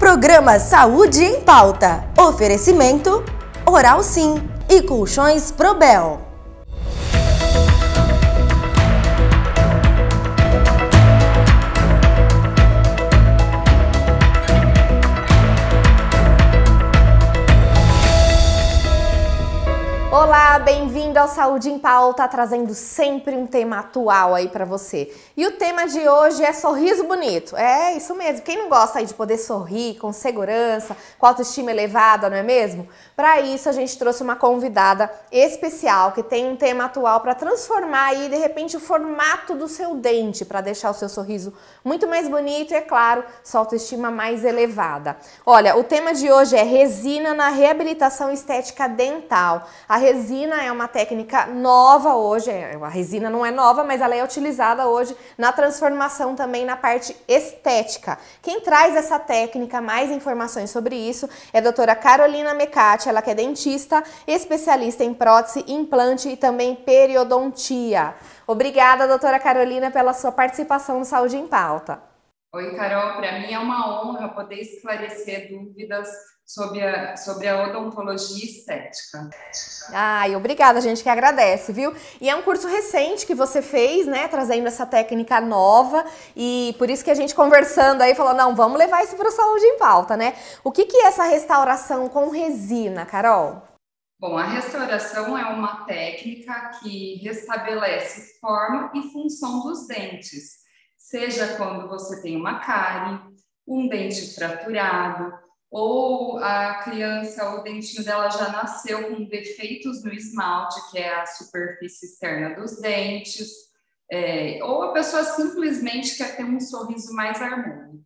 Programa Saúde em Pauta. Oferecimento Oral Sim e Colchões Probel. Olá, bem-vindo ao Saúde em Pauta, trazendo sempre um tema atual aí pra você. E o tema de hoje é sorriso bonito. É isso mesmo, quem não gosta aí de poder sorrir com segurança, com autoestima elevada, não é mesmo? Para isso a gente trouxe uma convidada especial que tem um tema atual para transformar aí de repente o formato do seu dente, para deixar o seu sorriso muito mais bonito e, é claro, sua autoestima mais elevada. Olha, o tema de hoje é resina na reabilitação estética dental. A resina é uma técnica nova hoje, a resina não é nova, mas ela é utilizada hoje na transformação também na parte estética. Quem traz essa técnica, mais informações sobre isso, é a doutora Carolina Mecatti, ela que é dentista, especialista em prótese, implante e também periodontia. Obrigada, doutora Carolina, pela sua participação no Saúde em Pauta. Oi, Carol, para mim é uma honra poder esclarecer dúvidas sobre a odontologia estética. Ai, obrigada, a gente que agradece, viu? E é um curso recente que você fez, né, trazendo essa técnica nova, e por isso que a gente conversando aí falou, não, vamos levar isso para o Saúde em Pauta, né? O que é essa restauração com resina, Carol? Bom, a restauração é uma técnica que restabelece forma e função dos dentes, seja quando você tem uma cárie, um dente fraturado, ou a criança, o dentinho dela já nasceu com defeitos no esmalte, que é a superfície externa dos dentes, ou a pessoa simplesmente quer ter um sorriso mais harmônico.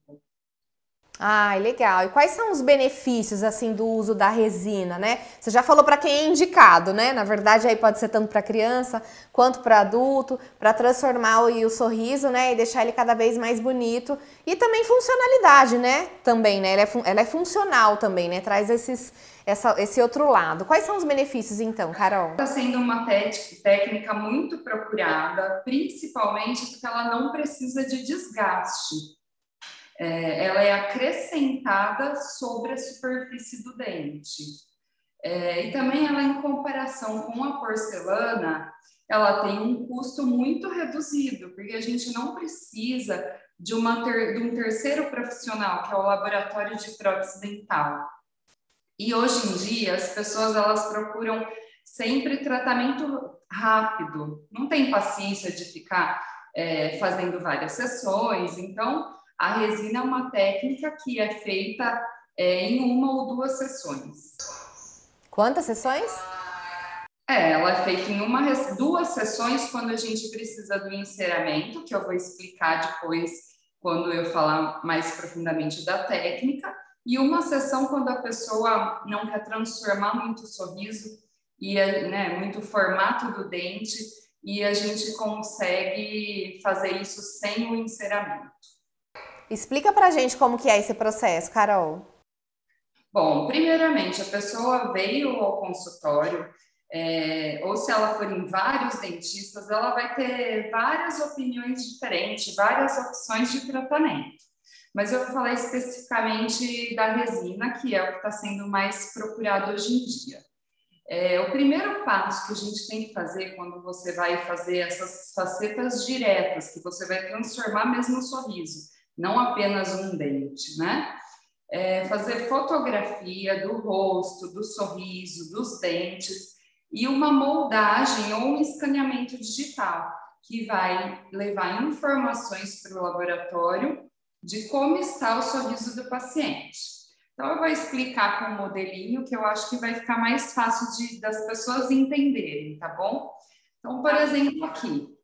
Ai, legal. E quais são os benefícios, assim, do uso da resina, né? Você já falou para quem é indicado, né? Na verdade, aí pode ser tanto para criança quanto para adulto, para transformar o sorriso, né? E deixar ele cada vez mais bonito. E também funcionalidade, né? Também, né? Ela é funcional também, né? Traz esse outro lado. Quais são os benefícios, então, Carol? Está sendo uma técnica muito procurada, principalmente porque ela não precisa de desgaste. Ela é acrescentada sobre a superfície do dente. E também ela, em comparação com a porcelana, ela tem um custo muito reduzido, porque a gente não precisa de um terceiro profissional, que é o laboratório de prótese dental. E hoje em dia, as pessoas elas procuram sempre tratamento rápido, não tem paciência de ficar fazendo várias sessões, então a resina é uma técnica que é feita em uma ou duas sessões. Quantas sessões? Ela é feita em duas sessões quando a gente precisa do enceramento, que eu vou explicar depois quando eu falar mais profundamente da técnica, e uma sessão quando a pessoa não quer transformar muito o sorriso e muito o formato do dente, e a gente consegue fazer isso sem o enceramento. Explica pra gente como que é esse processo, Carol. Bom, primeiramente, a pessoa veio ao consultório, ou se ela for em vários dentistas, ela vai ter várias opiniões diferentes, várias opções de tratamento. Mas eu vou falar especificamente da resina, que é o que está sendo mais procurado hoje em dia. O primeiro passo que a gente tem que fazer quando você vai fazer essas facetas diretas, que você vai transformar mesmo o sorriso, não apenas um dente, né? Fazer fotografia do rosto, do sorriso, dos dentes e uma moldagem ou um escaneamento digital que vai levar informações para o laboratório de como está o sorriso do paciente. Então, eu vou explicar com um modelinho que eu acho que vai ficar mais fácil das pessoas entenderem, tá bom? Então, por exemplo, aqui.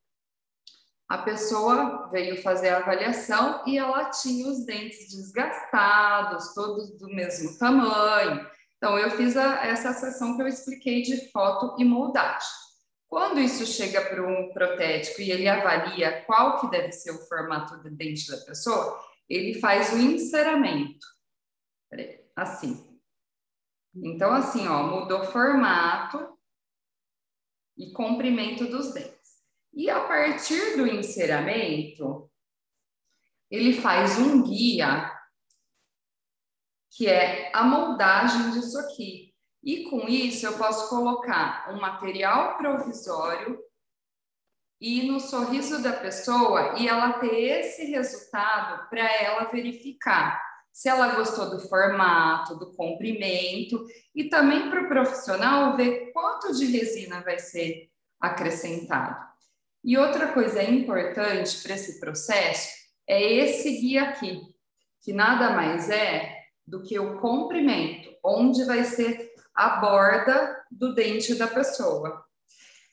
A pessoa veio fazer a avaliação e ela tinha os dentes desgastados, todos do mesmo tamanho. Então, eu fiz essa sessão que eu expliquei de foto e moldagem. Quando isso chega para um protético e ele avalia qual que deve ser o formato do dente da pessoa, ele faz o enceramento. Assim. Então, assim, ó, mudou formato e comprimento dos dentes. E a partir do enceramento, ele faz um guia que é a moldagem disso aqui. E com isso eu posso colocar um material provisório e no sorriso da pessoa e ela ter esse resultado para ela verificar se ela gostou do formato, do comprimento e também para o profissional ver quanto de resina vai ser acrescentado. E outra coisa importante para esse processo é esse guia aqui, que nada mais é do que o comprimento, onde vai ser a borda do dente da pessoa.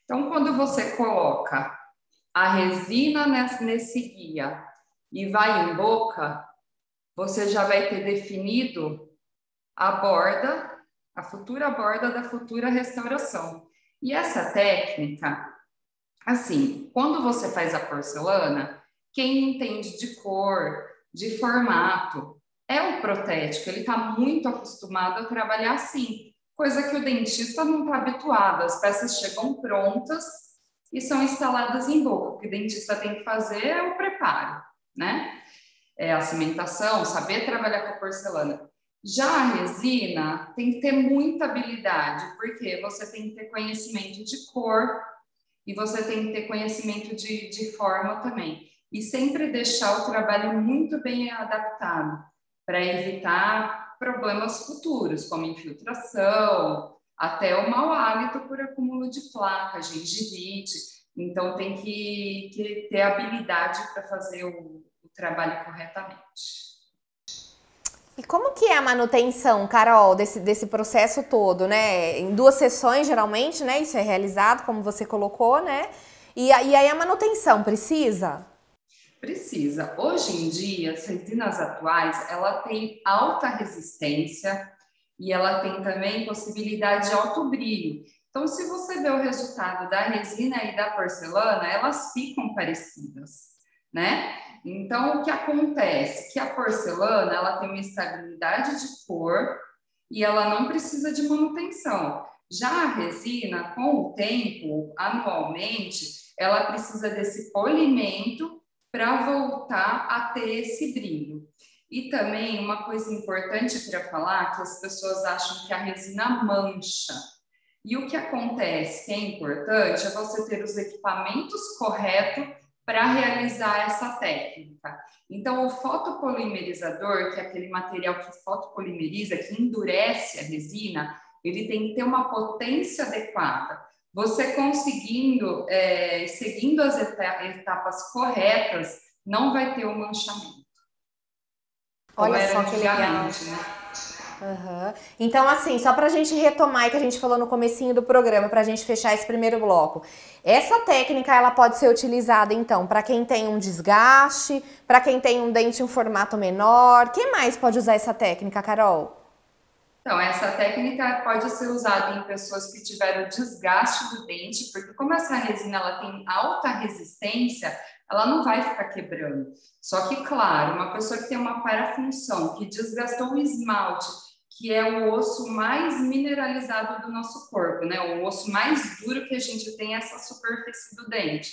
Então, quando você coloca a resina nesse guia e vai em boca, você já vai ter definido a borda, a futura borda da futura restauração. E essa técnica, assim, quando você faz a porcelana, quem entende de cor, de formato, é o protético, ele está muito acostumado a trabalhar assim, coisa que o dentista não está habituado. As peças chegam prontas e são instaladas em boca. O que o dentista tem que fazer é o preparo, né? É a cimentação, saber trabalhar com a porcelana. Já a resina tem que ter muita habilidade, porque você tem que ter conhecimento de cor e você tem que ter conhecimento de forma também. E sempre deixar o trabalho muito bem adaptado, para evitar problemas futuros, como infiltração, até o mau hálito por acúmulo de placa, gengivite. Então, tem que ter habilidade para fazer o trabalho corretamente. E como que é a manutenção, Carol, desse processo todo, né? Em 2 sessões, geralmente, né? Isso é realizado, como você colocou, né? E aí a manutenção precisa? Precisa. Hoje em dia, as resinas atuais, ela tem alta resistência e ela tem também possibilidade de alto brilho. Então, se você vê o resultado da resina e da porcelana, elas ficam parecidas, né? Então, o que acontece? Que a porcelana, ela tem uma estabilidade de cor e ela não precisa de manutenção. Já a resina, com o tempo, anualmente, ela precisa desse polimento para voltar a ter esse brilho. E também uma coisa importante para falar, que as pessoas acham que a resina mancha. E o que acontece, que é importante, é você ter os equipamentos corretos para realizar essa técnica. Então, o fotopolimerizador, que é aquele material que fotopolimeriza, que endurece a resina, ele tem que ter uma potência adequada. Você conseguindo, seguindo as etapas corretas, não vai ter um manchamento. Olha só que legal. Né? Uhum. Então, assim, só pra gente retomar o que a gente falou no comecinho do programa, pra gente fechar esse primeiro bloco. Essa técnica, ela pode ser utilizada, então, para quem tem um desgaste, para quem tem um dente em formato menor. Quem mais pode usar essa técnica, Carol? Então, essa técnica pode ser usada em pessoas que tiveram desgaste do dente, porque como essa resina ela tem alta resistência, ela não vai ficar quebrando. Só que, claro, uma pessoa que tem uma parafunção, que desgastou o esmalte, que é o osso mais mineralizado do nosso corpo, né? O osso mais duro que a gente tem é essa superfície do dente.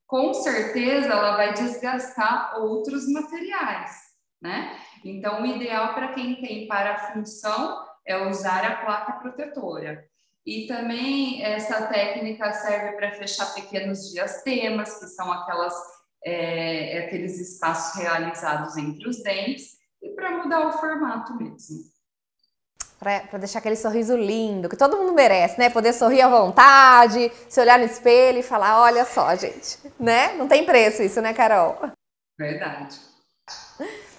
Com certeza, ela vai desgastar outros materiais, né? Então, o ideal para quem tem parafunção é usar a placa protetora. E também essa técnica serve para fechar pequenos diastemas, que são aqueles espaços realizados entre os dentes, e para mudar o formato mesmo. Para deixar aquele sorriso lindo, que todo mundo merece, né? Poder sorrir à vontade, se olhar no espelho e falar, olha só, gente, né? Não tem preço isso, né, Carol? Verdade.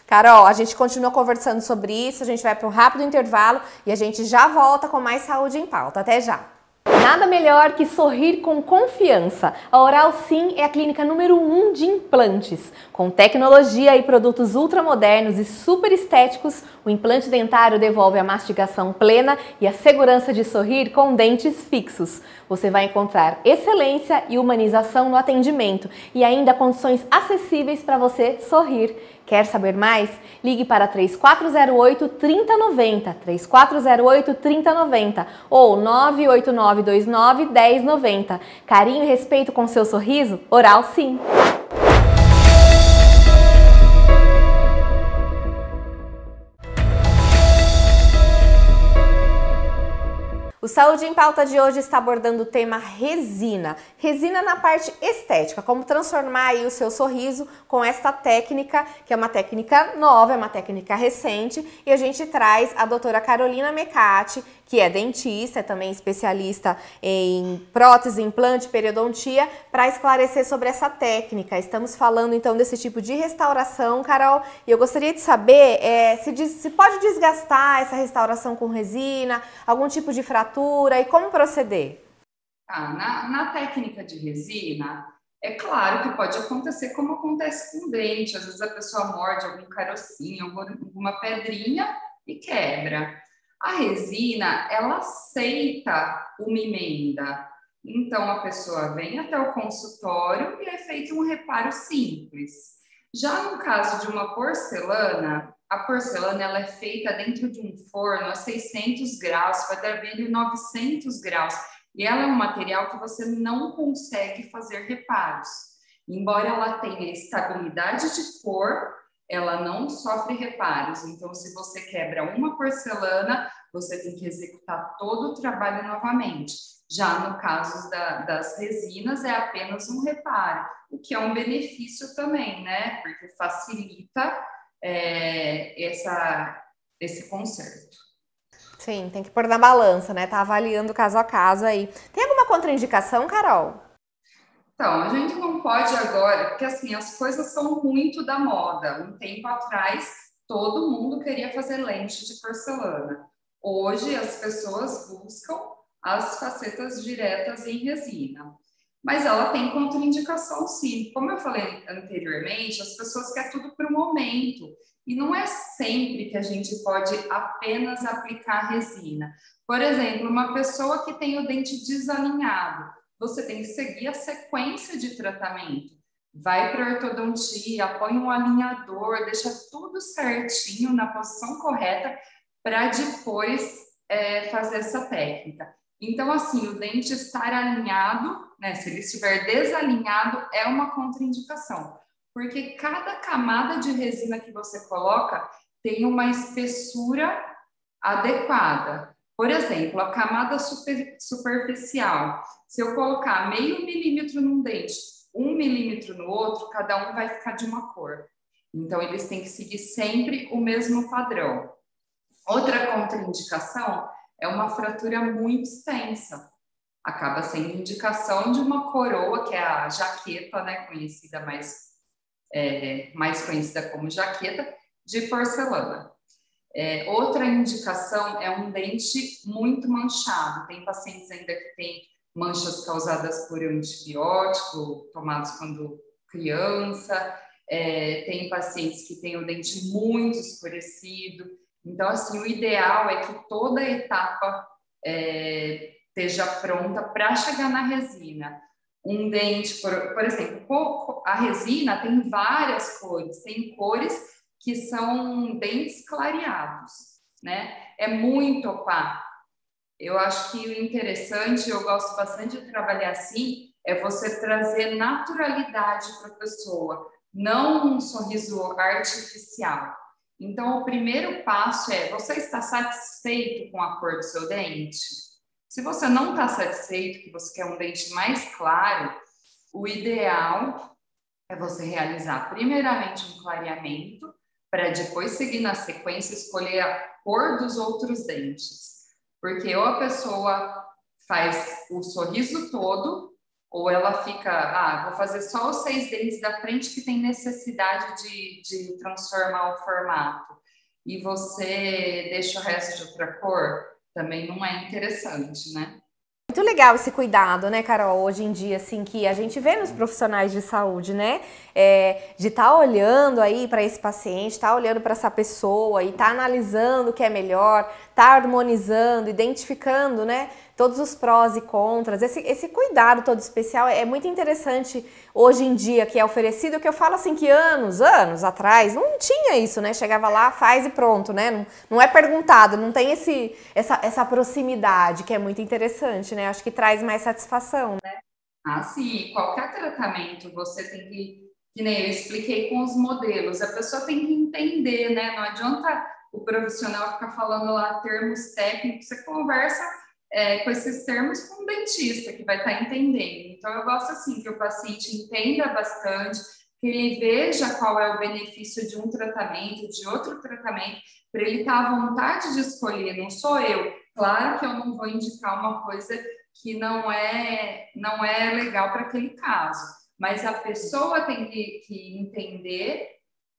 Carol, a gente continua conversando sobre isso, a gente vai para um rápido intervalo e a gente já volta com mais Saúde em Pauta. Até já! Nada melhor que sorrir com confiança. A Oral Sim é a clínica número 1 de implantes. Com tecnologia e produtos ultramodernos e super estéticos, o implante dentário devolve a mastigação plena e a segurança de sorrir com dentes fixos. Você vai encontrar excelência e humanização no atendimento e ainda condições acessíveis para você sorrir. Quer saber mais? Ligue para 3408-3090, 3408-3090 ou 98929-1090. Carinho e respeito com seu sorriso? Oral Sim! O Saúde em Pauta de hoje está abordando o tema resina. Resina na parte estética, como transformar aí o seu sorriso com esta técnica, que é uma técnica nova, é uma técnica recente, e a gente traz a doutora Carolina Mecatti, que é dentista, é também especialista em prótese, implante, periodontia, para esclarecer sobre essa técnica. Estamos falando então desse tipo de restauração, Carol, e eu gostaria de saber se pode desgastar essa restauração com resina, algum tipo de fratura e como proceder? Na técnica de resina, é claro que pode acontecer como acontece com dente. Às vezes a pessoa morde algum carocinho, alguma pedrinha e quebra. A resina, ela aceita uma emenda. Então, a pessoa vem até o consultório e é feito um reparo simples. Já no caso de uma porcelana, a porcelana ela é feita dentro de um forno a 600 graus, fervendo 900 graus. E ela é um material que você não consegue fazer reparos. Embora ela tenha estabilidade de cor, ela não sofre reparos. Então, se você quebra uma porcelana, você tem que executar todo o trabalho novamente. Já no caso das resinas, é apenas um reparo, o que é um benefício também, né? Porque facilita esse conserto. Sim, tem que pôr na balança, né? Tá avaliando caso a caso aí. Tem alguma contraindicação, Carol? Então, a gente não pode agora, porque assim, as coisas são muito da moda. Um tempo atrás, todo mundo queria fazer lente de porcelana. Hoje, as pessoas buscam as facetas diretas em resina. Mas ela tem contraindicação, sim. Como eu falei anteriormente, as pessoas querem tudo para o momento. E não é sempre que a gente pode apenas aplicar resina. Por exemplo, uma pessoa que tem o dente desalinhado, você tem que seguir a sequência de tratamento. Vai para a ortodontia, põe um alinhador, deixa tudo certinho na posição correta para depois fazer essa técnica. Então, assim, o dente estar alinhado, né, se ele estiver desalinhado, é uma contraindicação, porque cada camada de resina que você coloca tem uma espessura adequada. Por exemplo, a camada superficial, se eu colocar meio milímetro num dente, 1 milímetro no outro, cada um vai ficar de uma cor. Então, eles têm que seguir sempre o mesmo padrão. Outra contraindicação é uma fratura muito extensa. Acaba sendo indicação de uma coroa, que é a jaqueta, né, conhecida mais conhecida como jaqueta, de porcelana. Outra indicação é um dente muito manchado. Tem pacientes ainda que têm manchas causadas por antibiótico, tomados quando criança. Tem pacientes que têm o dente muito escurecido. Então, assim, o ideal é que toda a etapa esteja pronta para chegar na resina. Um dente, por exemplo, a resina tem várias cores. Tem cores que são dentes clareados, né? É muito opaco. Eu acho que o interessante, eu gosto bastante de trabalhar assim, é você trazer naturalidade para a pessoa, não um sorriso artificial. Então, o primeiro passo é: você está satisfeito com a cor do seu dente? Se você não está satisfeito, que você quer um dente mais claro, o ideal é você realizar primeiramente um clareamento, para depois seguir na sequência escolher a cor dos outros dentes. Porque ou a pessoa faz o sorriso todo, ou ela fica, vou fazer só os 6 dentes da frente que tem necessidade de transformar o formato. E você deixa o resto de outra cor, também não é interessante, né? Muito legal esse cuidado, né, Carol? Hoje em dia, assim, que a gente vê nos profissionais de saúde, né? De estar olhando aí para esse paciente, estar olhando para essa pessoa e estar analisando o que é melhor, estar harmonizando, identificando, né? Todos os prós e contras. Esse cuidado todo especial é muito interessante hoje em dia, que é oferecido, que eu falo assim que anos atrás não tinha isso, né? Chegava lá, faz e pronto, né? Não é perguntado, não tem essa proximidade, que é muito interessante, né? Acho que traz mais satisfação, né? Sim, qualquer tratamento você tem que nem eu expliquei com os modelos, a pessoa tem que entender, né? Não adianta o profissional ficar falando lá termos técnicos, você conversa com esses termos com o dentista, que vai estar entendendo. Então, eu gosto assim que o paciente entenda bastante, que ele veja qual é o benefício de um tratamento, de outro tratamento, para ele estar à vontade de escolher, não sou eu. Claro que eu não vou indicar uma coisa que não é legal para aquele caso, mas a pessoa tem que entender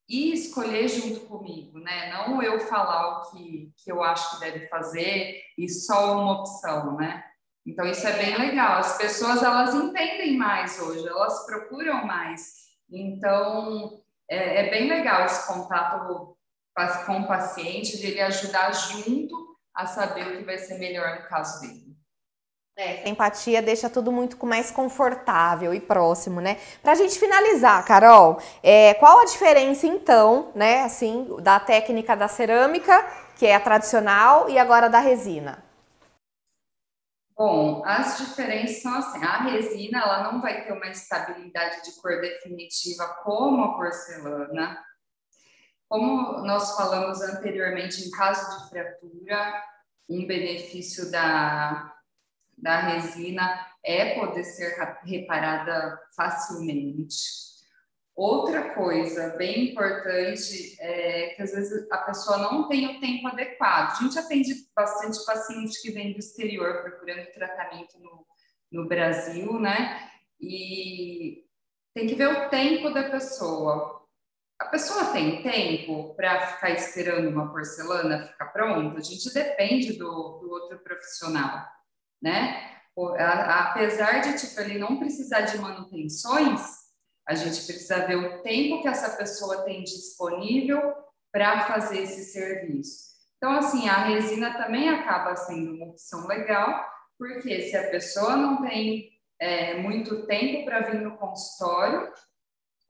e escolher junto comigo, né? Não eu falar o que eu acho que deve fazer e só uma opção, né? Então, isso é bem legal. As pessoas, elas entendem mais hoje, elas procuram mais. Então, é bem legal esse contato com o paciente, de ele ajudar junto a saber o que vai ser melhor no caso dele. A empatia deixa tudo muito mais confortável e próximo, né? Pra gente finalizar, Carol, qual a diferença então, né, assim, da técnica da cerâmica, que é a tradicional, e agora da resina? Bom, as diferenças são assim, a resina, ela não vai ter uma estabilidade de cor definitiva como a porcelana. Como nós falamos anteriormente, em caso de fratura, um benefício da resina é poder ser reparada facilmente. Outra coisa bem importante é que às vezes a pessoa não tem o tempo adequado. A gente atende bastante paciente que vem do exterior procurando tratamento no Brasil, né? E tem que ver o tempo da pessoa. A pessoa tem tempo para ficar esperando uma porcelana ficar pronta? A gente depende do outro profissional, né? Apesar de tipo, ele não precisar de manutenções, a gente precisa ver o tempo que essa pessoa tem disponível para fazer esse serviço. Então, assim, a resina também acaba sendo uma opção legal, porque se a pessoa não tem muito tempo para vir no consultório,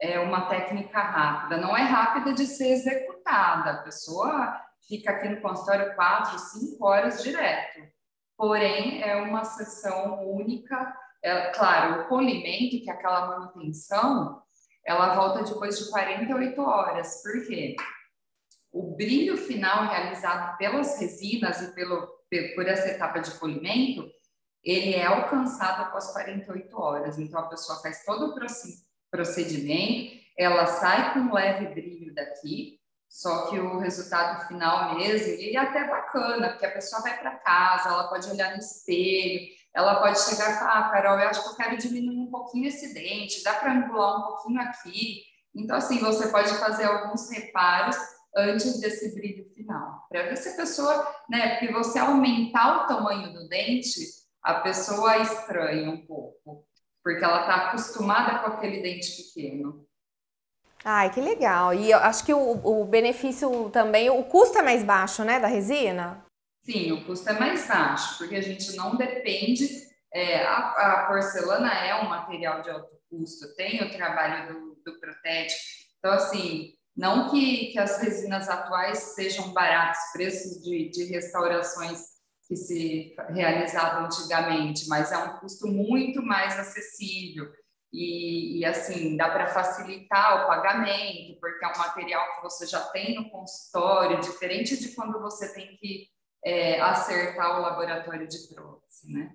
é uma técnica rápida. Não é rápida de ser executada. A pessoa fica aqui no consultório 4, 5 horas direto. Porém, é uma sessão única. Claro, o polimento, que é aquela manutenção, ela volta depois de 48 horas. Por quê? O brilho final realizado pelas resinas e por essa etapa de polimento, ele é alcançado após 48 horas. Então, a pessoa faz todo o procedimento, ela sai com um leve brilho daqui, só que o resultado final mesmo, ele é até bacana, porque a pessoa vai para casa, ela pode olhar no espelho, ela pode chegar e falar, Carol, eu acho que eu quero diminuir um pouquinho esse dente, dá para angular um pouquinho aqui. Então, assim, você pode fazer alguns reparos antes desse brilho final, para ver se a pessoa, né, porque você aumentar o tamanho do dente, a pessoa estranha um pouco, porque ela está acostumada com aquele dente pequeno. Ai, que legal. E eu acho que o benefício também, o custo é mais baixo, né, da resina? Sim, o custo é mais baixo, porque a gente não depende. A porcelana é um material de alto custo, tem o trabalho do protético. Então, assim, não que as resinas atuais sejam baratos, preços de restaurações que se realizavam antigamente, mas é um custo muito mais acessível. E assim, dá para facilitar o pagamento, porque é um material que você já tem no consultório, diferente de quando você tem que acertar o laboratório de prótese, né?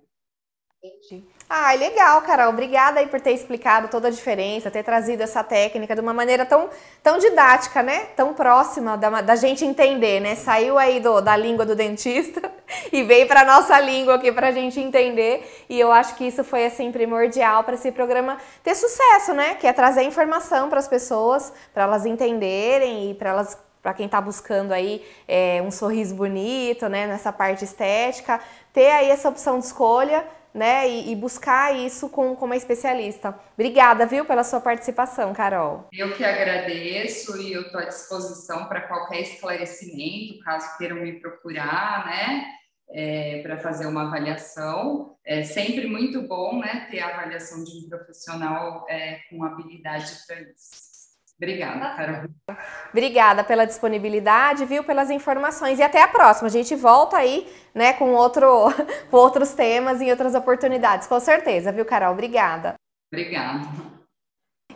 Entendi. Ah, legal, Carol. Obrigada aí por ter explicado toda a diferença, ter trazido essa técnica de uma maneira tão didática, né? Tão próxima da gente entender, né? Saiu aí da língua do dentista e veio para nossa língua aqui para a gente entender. E eu acho que isso foi, assim, primordial para esse programa ter sucesso, né? Que é trazer informação para as pessoas, para elas entenderem e para quem está buscando aí um sorriso bonito, né? Nessa parte estética, ter aí essa opção de escolha, né, e buscar isso com uma especialista. Obrigada, viu, pela sua participação, Carol. Eu que agradeço e eu estou à disposição para qualquer esclarecimento, caso queiram me procurar, né, para fazer uma avaliação. É sempre muito bom, né, ter a avaliação de um profissional com habilidade para isso. Obrigada, Carol. Obrigada pela disponibilidade, viu, pelas informações. E até a próxima. A gente volta aí, né, com outros temas e outras oportunidades, com certeza, viu, Carol? Obrigada. Obrigada.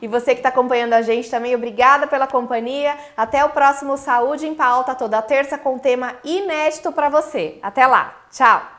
E você que está acompanhando a gente também, obrigada pela companhia. Até o próximo Saúde em Pauta, toda terça com tema inédito para você. Até lá. Tchau.